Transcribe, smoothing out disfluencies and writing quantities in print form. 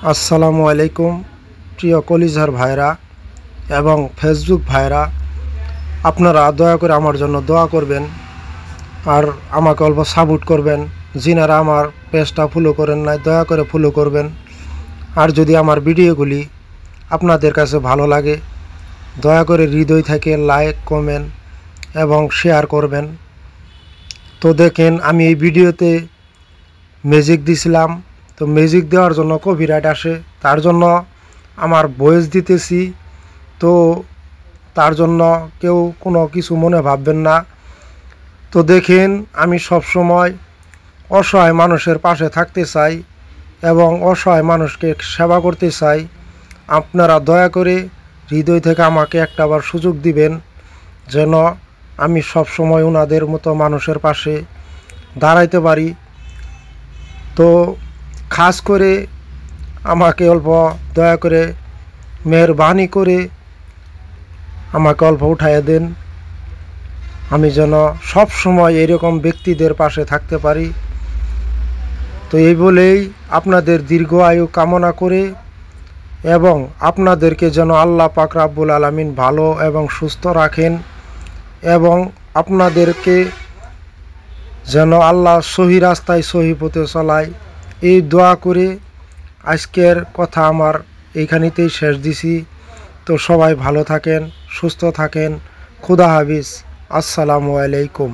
আসসালামু আলাইকুম প্রিয় কলিজার ভাইরা এবং ফেসবুক ভাইরা, আপনারা দয়া করে আমার জন্য দোয়া করবেন আর আমাকে অল্প সাপোর্ট করবেন। যিনারা আমার পেজটা ফলো করেন নাই, দয়া করে ফলো করবেন। আর যদি আমার ভিডিওগুলি আপনাদের কাছে ভালো লাগে, দয়া করে হৃদয় থেকে লাইক, কমেন্ট এবং শেয়ার করবেন। তো দেখেন, আমি এই ভিডিওতে মিউজিক দিছিলাম, তো মিউজিক দেওয়ার জন্য কপিরাইট আসে, তার জন্য আমার ভয়েস দিতেছি। তো তার জন্য কেউ কোনো কিছু মনে ভাববেন না। তো দেখেন, আমি সব সময় অসহায় মানুষের পাশে থাকতে চাই এবং অসহায় মানুষকে সেবা করতে চাই। আপনারা দয়া করে হৃদয় থেকে আমাকে একটাবার সুযোগ দিবেন, যেন আমি সব সময় ওনাদের মতো মানুষের পাশে দাঁড়াইতে পারি। তো খাস করে আমাকে অল্প দয়া করে মেহরবানি করে আমাকে অল্প উঠাইয়া দেন, আমি যেন সব সময় এরকম ব্যক্তিদের পাশে থাকতে পারি। তো এই বলেই আপনাদের দীর্ঘ আয়ু কামনা করে এবং আপনাদেরকে যেন আল্লাহ পাক রাব্বুল আলামিন ভালো এবং সুস্থ রাখেন এবং আপনাদেরকে যেন আল্লাহ সহি রাস্তায় সহি পথে চলায়, এই দোয়া করে আজকের কথা আমার এইখানেতেই শেষ দিছি। তো সবাই ভালো থাকেন, সুস্থ থাকেন। খুদা হাফিজ। আসসালামু আলাইকুম।